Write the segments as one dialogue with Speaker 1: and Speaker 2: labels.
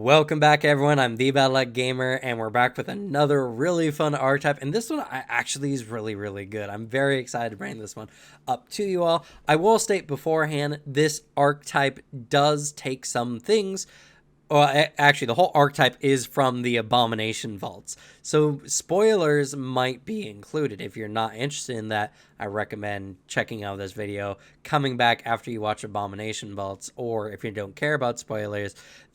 Speaker 1: Welcome back, everyone. I'm the Battle Gamer, and we're back with another really fun archetype. And this one actually is really good. I'm very excited to bring this one up to you all. I will state beforehand, this archetype does take some things. Well, actually, the whole archetype is from the Abomination Vaults. So spoilers might be included. If you're not interested in that, I recommend checking out this video, coming back after you watch Abomination Vaults, or if you don't care about spoilers,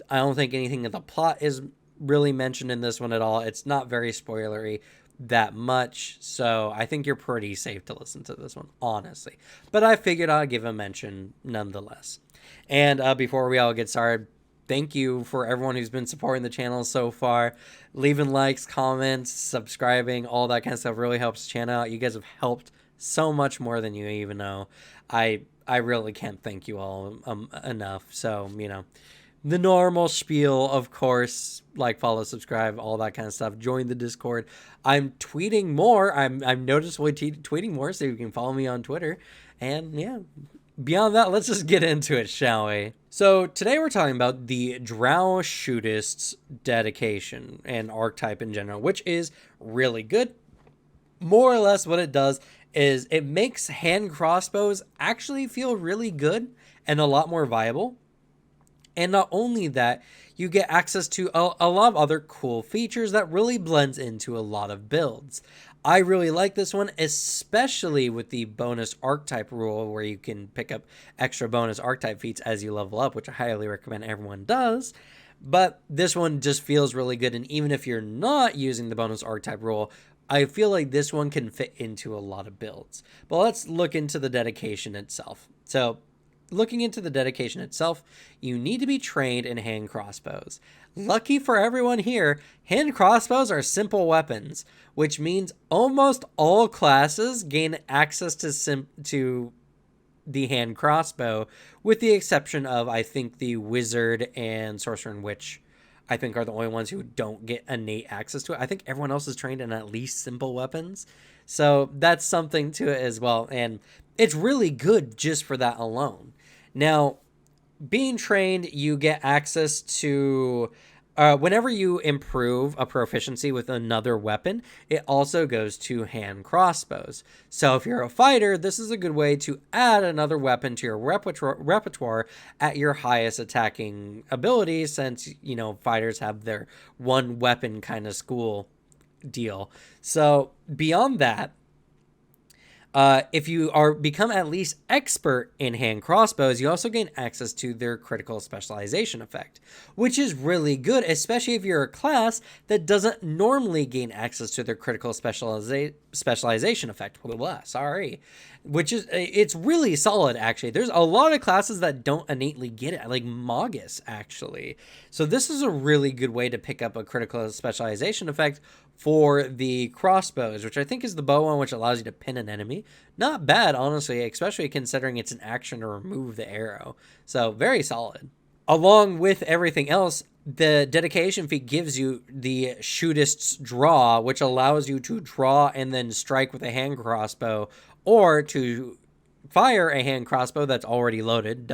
Speaker 1: I don't think anything of the plot is really mentioned in this one at all. It's not very spoilery that much, so I think you're pretty safe to listen to this one, honestly. But I figured I'd give a mention nonetheless. And before we all get started, thank you for everyone who's been supporting the channel so far. Leaving likes, comments, subscribing, all that kind of stuff really helps the channel out. You guys have helped so much more than you even know. I really can't thank you all enough. So, you know, the normal spiel, of course, like, follow, subscribe, all that kind of stuff. Join the Discord. I'm tweeting more. I'm noticeably tweeting more, so you can follow me on Twitter. And yeah, beyond that, let's just get into it, shall we? So today we're talking about the Drow Shootist's dedication and archetype in general, which is really good. More or less what it does is it makes hand crossbows actually feel really good and a lot more viable. And not only that, you get access to a lot of other cool features that really blends into a lot of builds. I really like this one, especially with the bonus archetype rule where you can pick up extra bonus archetype feats as you level up, which I highly recommend everyone does. But this one just feels really good, and even if you're not using the bonus archetype rule, I feel like this one can fit into a lot of builds. But let's look into the dedication itself. So, looking into the dedication itself, you need to be trained in hand crossbows. Lucky for everyone here, hand crossbows are simple weapons, which means almost all classes gain access to the hand crossbow, with the exception of, I think, the wizard and sorcerer and witch. I think are the only ones who don't get innate access to it. I think everyone else is trained in at least simple weapons. So that's something to it as well. And it's really good just for that alone. Now, being trained, you get access to, whenever you improve a proficiency with another weapon, it also goes to hand crossbows. So if you're a fighter, this is a good way to add another weapon to your repertoire at your highest attacking ability, since, you know, fighters have their one weapon kind of school deal. So beyond that, if you become at least expert in hand crossbows, you also gain access to their critical specialization effect, which is really good, especially if you're a class that doesn't normally gain access to their critical specialization effect. Sorry. Which is, it's really solid, actually. There's a lot of classes that don't innately get it, like Magus, actually. So this is a really good way to pick up a critical specialization effect for the crossbows, which I think is the bow one, which allows you to pin an enemy. Not bad, honestly, especially considering it's an action to remove the arrow. So very solid. Along with everything else, the dedication feat gives you the Shootist's Draw, which allows you to draw and then strike with a hand crossbow, or to fire a hand crossbow that's already loaded,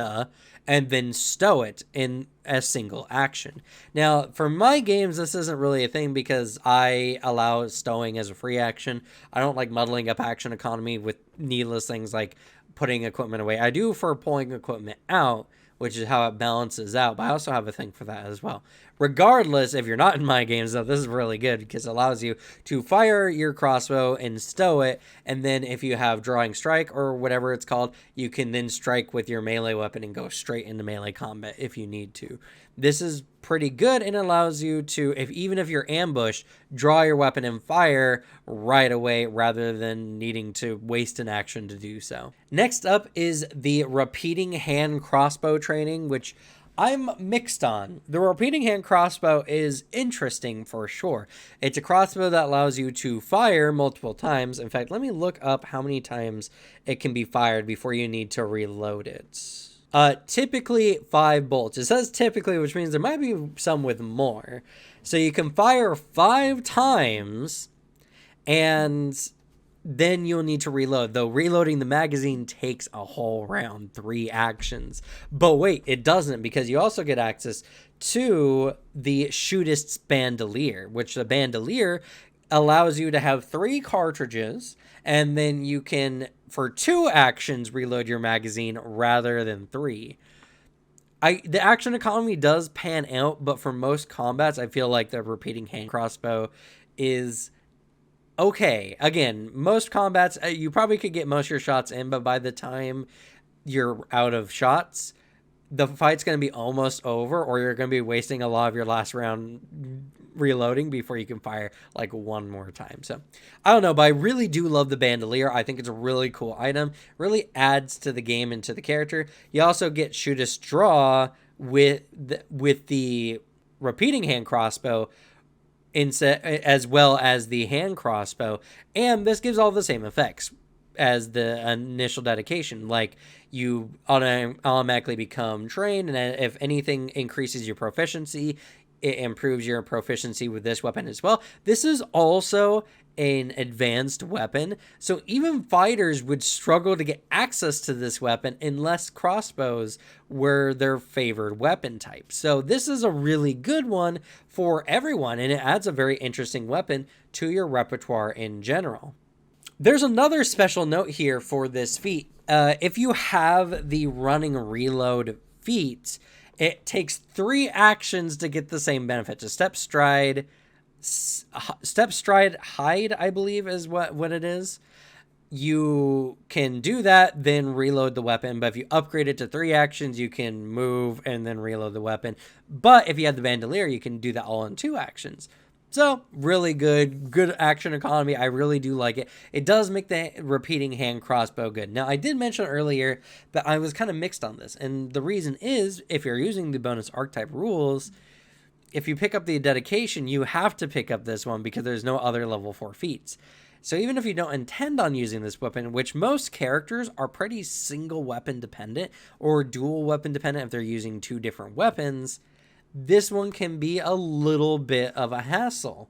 Speaker 1: and then stow it in a single action. Now, for my games, this isn't really a thing because I allow stowing as a free action. I don't like muddling up action economy with needless things like putting equipment away. I do for pulling equipment out, which is how it balances out, but I also have a thing for that as well. Regardless, if you're not in my games, though, this is really good because it allows you to fire your crossbow and stow it, and then if you have drawing strike or whatever it's called, you can then strike with your melee weapon and go straight into melee combat if you need to. This is pretty good and allows you to, even if you're ambushed, draw your weapon and fire right away rather than needing to waste an action to do so. Next up is the repeating hand crossbow training, which I'm mixed on. The repeating hand crossbow is interesting for sure. It's a crossbow that allows you to fire multiple times. In fact, let me look up how many times it can be fired before you need to reload it. Typically 5 bolts. It says typically, which means there might be some with more. So you can fire 5 times, and then you'll need to reload, though reloading the magazine takes a whole round, 3 actions. But wait, it doesn't, because you also get access to the Shootist's Bandolier, which the Bandolier allows you to have 3 cartridges, and then you can, for 2 actions, reload your magazine rather than 3. The action economy does pan out, but for most combats, I feel like the repeating hand crossbow is okay. Again, most combats, you probably could get most of your shots in, but by the time you're out of shots, the fight's going to be almost over, or you're going to be wasting a lot of your last round reloading before you can fire like one more time. So I don't know, but I really do love the Bandolier. I think it's a really cool item. Really adds to the game and to the character. You also get Shootist Draw with the repeating hand crossbow, as well as the hand crossbow, and this gives all the same effects as the initial dedication. Like, you automatically become trained, and if anything increases your proficiency, it improves your proficiency with this weapon as well. This is also an advanced weapon, so even fighters would struggle to get access to this weapon unless crossbows were their favored weapon type. So this is a really good one for everyone, and it adds a very interesting weapon to your repertoire in general. There's another special note here for this feat. If you have the running reload feat, it takes 3 actions to get the same benefit. To step, stride, hide, I believe is what it is. You can do that, then reload the weapon. But if you upgrade it to 3 actions, you can move and then reload the weapon. But if you have the Bandolier, you can do that all in 2 actions. So, really good action economy. I really do like it. It does make the repeating hand crossbow good. Now, I did mention earlier that I was kind of mixed on this. And the reason is, if you're using the bonus archetype rules, if you pick up the dedication, you have to pick up this one because there's no other level 4 feats. So even if you don't intend on using this weapon, which most characters are pretty single weapon dependent or dual weapon dependent if they're using 2 different weapons, this one can be a little bit of a hassle.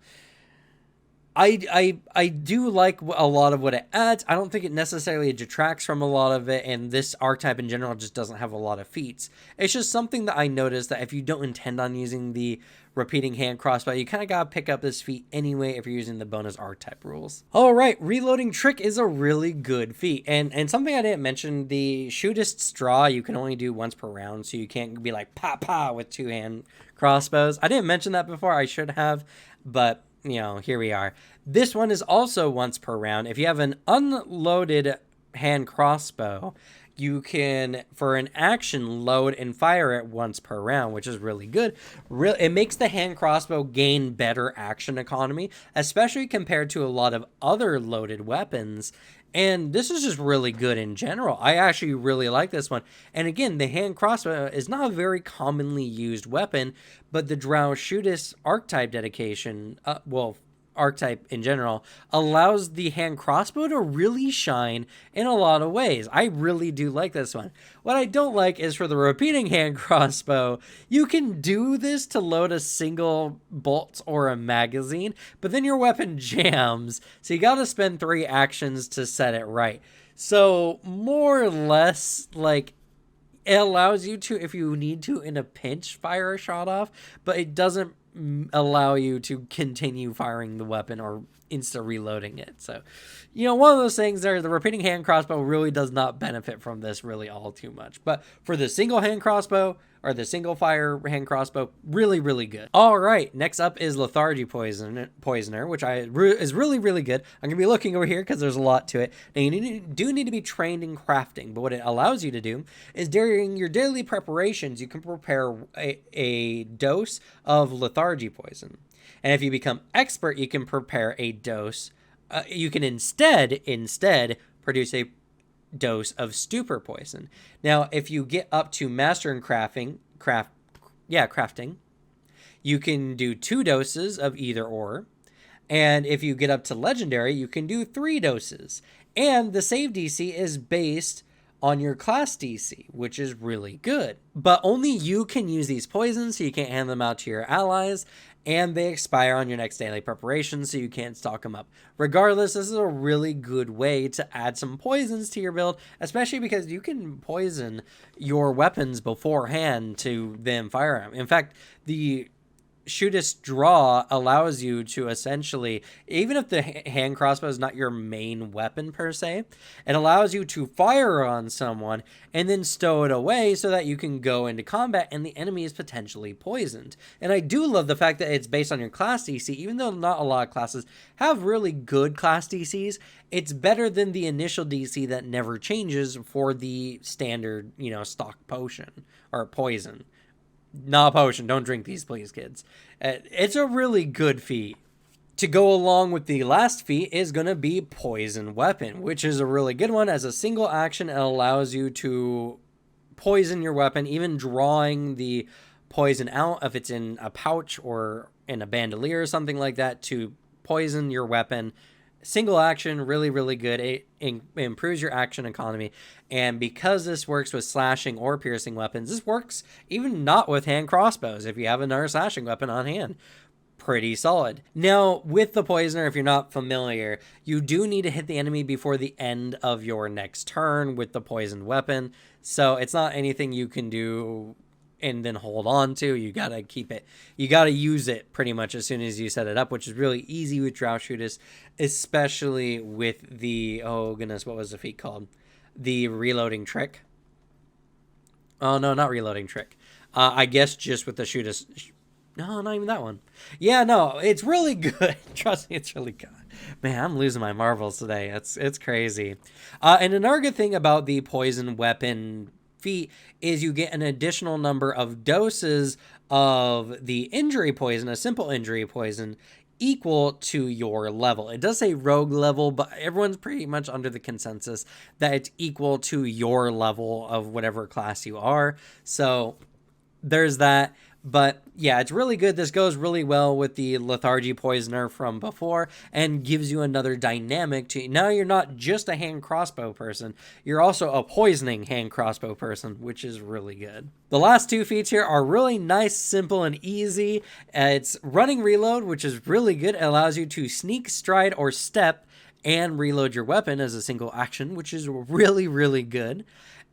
Speaker 1: I do like a lot of what it adds. I don't think it necessarily detracts from a lot of it, and this archetype in general just doesn't have a lot of feats. It's just something that I noticed that if you don't intend on using the repeating hand crossbow, you kind of gotta pick up this feat anyway if you're using the bonus archetype rules. Alright, reloading trick is a really good feat, and something I didn't mention, the Shootist's Draw you can only do once per round, so you can't be like pa with 2 hand crossbows. I didn't mention that before, I should have, but you know, here we are. This one is also once per round. If you have an unloaded hand crossbow, you can, for an action, load and fire it once per round, which is really good. It makes the hand crossbow gain better action economy, especially compared to a lot of other loaded weapons. And this is just really good in general. I actually really like this one. And again, the hand crossbow is not a very commonly used weapon, but the Drow Shootist archetype dedication, archetype in general, allows the hand crossbow to really shine in a lot of ways. I really do like this one. What I don't like is for the repeating hand crossbow, you can do this to load a single bolt or a magazine, but then your weapon jams, so you gotta spend 3 actions to set it right. So more or less, like, it allows you to, if you need to in a pinch, fire a shot off, but it doesn't allow you to continue firing the weapon or insta reloading it. So, you know, one of those things there, the repeating hand crossbow really does not benefit from this really all too much. But for the single hand crossbow or the single fire hand crossbow, really, really good. All right, next up is Lethargy Poisoner, which is really, really good. I'm gonna be looking over here because there's a lot to it. Now, you do need to be trained in crafting, but what it allows you to do is during your daily preparations, you can prepare a dose of lethargy poison. And if you become expert, you can prepare a dose. You can instead produce a dose of stupor poison. Now, if you get up to master in crafting, you can do 2 doses of either or. And if you get up to legendary, you can do 3 doses. And the save DC is based on your class DC, which is really good. But only you can use these poisons, so you can't hand them out to your allies, and they expire on your next daily preparation, so you can't stock them up. Regardless, this is a really good way to add some poisons to your build, especially because you can poison your weapons beforehand to then fire them. In fact, the Shootist draw allows you to essentially, even if the hand crossbow is not your main weapon per se, it allows you to fire on someone and then stow it away so that you can go into combat and the enemy is potentially poisoned. And I do love the fact that it's based on your class DC, even though not a lot of classes have really good class DCs. It's better than the initial DC that never changes for the standard, stock potion or poison. Not a potion. Don't drink these, please, kids. It's a really good feat. To go along with the last feat is going to be Poison Weapon, which is a really good one. As a single action, it allows you to poison your weapon, even drawing the poison out if it's in a pouch or in a bandolier or something like that to poison your weapon. Single action, really, really good. It improves your action economy. And because this works with slashing or piercing weapons, this works even not with hand crossbows if you have another slashing weapon on hand. Pretty solid. Now, with the poisoner, if you're not familiar, you do need to hit the enemy before the end of your next turn with the poisoned weapon. So it's not anything you can do and then hold on to. You gotta keep it. You gotta use it pretty much as soon as you set it up, which is really easy with Drow Shootist, especially with the, oh goodness, what was the feat called? The reloading trick. Oh no, not reloading trick. I guess just with the Shootist. No, not even that one. Yeah, no, it's really good. Trust me, it's really good. Man, I'm losing my marbles today. It's crazy. And another good thing about the poison weapon feat is you get an additional number of doses of the injury poison, a simple injury poison, equal to your level. It does say rogue level, but everyone's pretty much under the consensus that it's equal to your level of whatever class you are. So there's that. But yeah, it's really good. This goes really well with the lethargy poisoner from before and gives you another dynamic to, now you're not just a hand crossbow person, you're also a poisoning hand crossbow person, which is really good. The last two feats here are really nice, simple, and easy. It's running reload, which is really good. It allows you to sneak, stride, or step and reload your weapon as a single action, which is really, really good.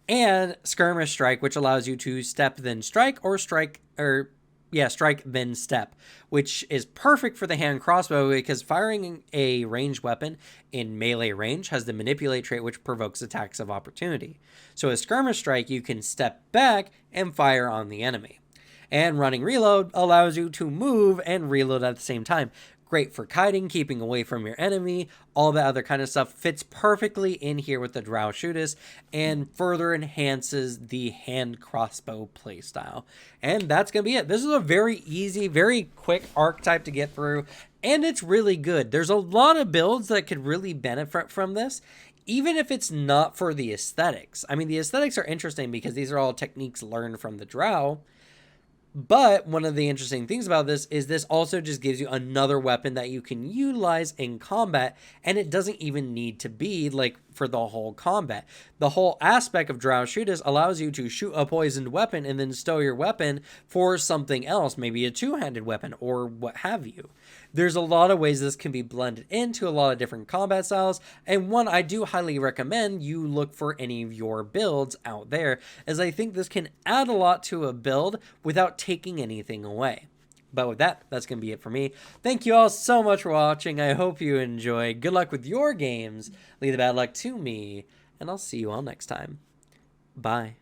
Speaker 1: And skirmish strike, which allows you to step then strike or strike then step, which is perfect for the hand crossbow because firing a ranged weapon in melee range has the manipulate trait, which provokes attacks of opportunity. So a skirmish strike, you can step back and fire on the enemy. And running reload allows you to move and reload at the same time. Great for kiting, keeping away from your enemy, all that other kind of stuff fits perfectly in here with the Drow Shootist and further enhances the hand crossbow playstyle. And that's going to be it. This is a very easy, very quick archetype to get through, and it's really good. There's a lot of builds that could really benefit from this, even if it's not for the aesthetics. I mean, the aesthetics are interesting because these are all techniques learned from the Drow. But one of the interesting things about this is this also just gives you another weapon that you can utilize in combat, and it doesn't even need to be like for the whole combat. The whole aspect of Drow Shootist allows you to shoot a poisoned weapon and then stow your weapon for something else, maybe a two-handed weapon or what have you. There's a lot of ways this can be blended into a lot of different combat styles, and one I do highly recommend you look for any of your builds out there, as I think this can add a lot to a build without taking anything away. But with that, that's going to be it for me. Thank you all so much for watching. I hope you enjoyed. Good luck with your games. Leave the bad luck to me, and I'll see you all next time. Bye.